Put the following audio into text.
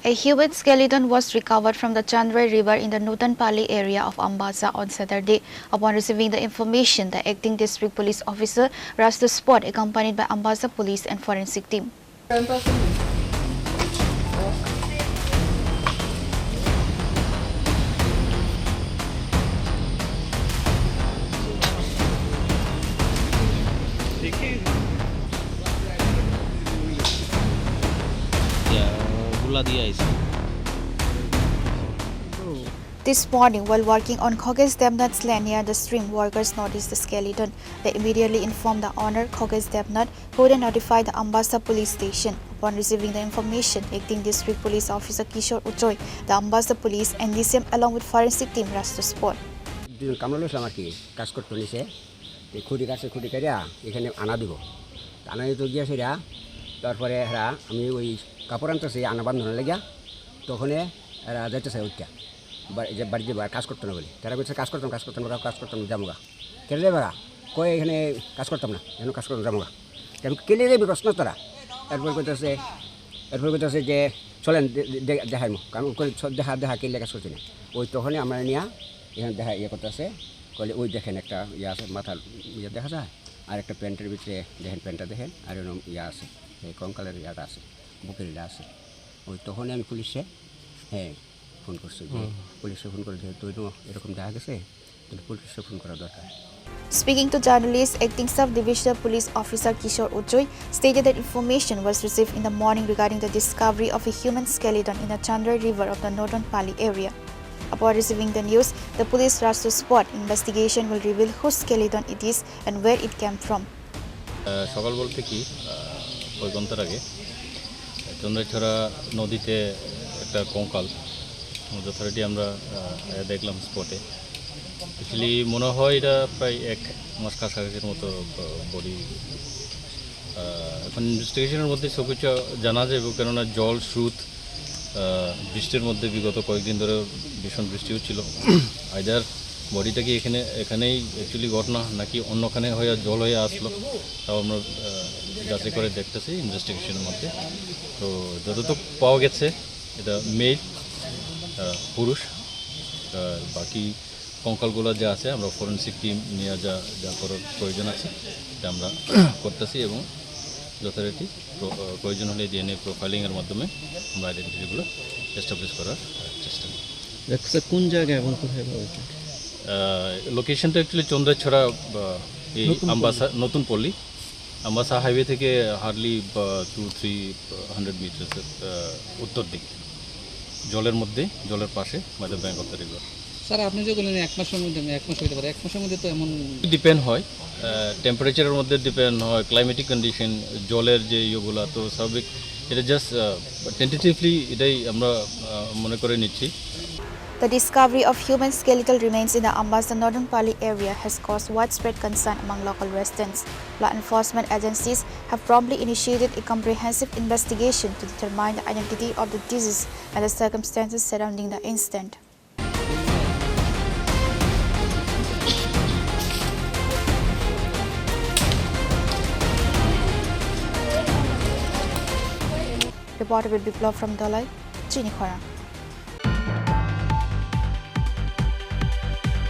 A human skeleton was recovered from the Chandrai river in the Nutan Palli area of Ambassa on Saturday. Upon receiving the information, the acting district police officer rushed the spot accompanied by Ambassa police and forensic team. This morning, while working on Khorang's land near the stream, workers noticed the skeleton. They immediately informed the owner, Khorang, who then notified the Ambassa police station. Upon receiving the information, acting district police officer Kishore Uchoy, the Ambassa police and DCM along with forensic team rushed the spot. বাড়িতে কাজ করতো না বলে তারা বলছে কাজ করতাম যামুগা কেটে যাবে কই এখানে কাজ করতাম না এখানে কাজ করতাম যামুগা আমি কেলে যাবি প্রশ্ন তারা এরপর কইতেছে যে চলেন দেখাইমু কারণ দেখা কেলে কাজ করছি না ওই তখনই আমরা নিয়ে এখানে দেখা করতেছে কলে ওই দেখেন একটা আছে মাথার দেখা যায় আর একটা প্যান্টের ভিতরে দেখেন প্যান্টটা দেখেন আর এরকম আছে এই কঙ্কালের আছে বুকের আছে ওই তখনই আমি পুলিশে হ্যাঁ ফোন করছি যে পুলিশে ফোন করে যেহেতু এরকম দেখা গেছে তাহলে পুলিশে ফোন করা দরকার। Speaking to journalists, acting sub-divisional police officer Kishore Uchoy stated that information was received in the morning regarding the discovery of a human skeleton in the Chandrai river of the Nutan Palli area. Upon receiving the news, the police rushed to spot. Investigation will reveal whose skeleton it is and where it came from. সকাল বলতে কি ওই ঘন্টার আগে চন্দ্রছড়া নদীতে একটা কঙ্কাল যথারীতি আমরা দেখলাম স্পটে। অ্যাকচুয়ালি মনে হয় এটা প্রায় 1 মাস কাছাকাছির মতো বডি। এখন ইনভেস্টিগেশনের মধ্যে সব কিছু জানা যাবে, কেননা জল স্রোত বৃষ্টির মধ্যে বিগত কয়েকদিন ধরে ভীষণ বৃষ্টি হচ্ছিল। আইদার বডিটা কি এখানেই অ্যাকচুয়ালি ঘটনা নাকি অন্যখানে হয়ে জল হয়ে আসলো, তাও আমরা যাচাই করে দেখতেছি ইনভেস্টিগেশনের মধ্যে। তো যতটুকু পাওয়া গেছে এটা মেল পুরুষ, বাকি কঙ্কালগুলো যা আছে আমরা ফরেন্সিক টিম নিয়ে যা করার প্রয়োজন আছে এটা আমরা করতেছি এবং যথারীতি প্রয়োজন হলে ডিএনএ প্রোফাইলিংয়ের মাধ্যমে আমরা আইডেন্টিটিগুলো এস্টাবলিশ করার চেষ্টা করি। কোন জায়গায় এবং কোথায় পাওয়া? লোকেশনটা অ্যাকচুয়ালি চন্দ্রছড়া এই আম্বাসা নতুন পল্লী আম্বাসা হাইওয়ে থেকে হার্ডলি 200-300 মিটার উত্তর দিকে জলের মধ্যে, জলের পাশে mother bank of the river. Sir আপনি যে বললেন 1 মাসের মধ্যে, 1 মাস হতে পারে, 1 মাসের মধ্যে তো এমন ডিপেন্ড হয়, টেম্পারেচারের মধ্যে ডিপেন্ড হয়, ক্লাইমেটিক কন্ডিশন, জলের যে ইয়েগুলো, তো স্বাভাবিক এটা জাস্ট টেন্টেটিভলি এটাই আমরা মনে করে নিচ্ছি। The discovery of human skeletal remains in the Ambassa Nutan Palli area has caused widespread concern among local residents. Law enforcement agencies have promptly initiated a comprehensive investigation to determine the identity of the deceased and the circumstances surrounding the incident. Reporter will be from Dalai, Chini, Khorang.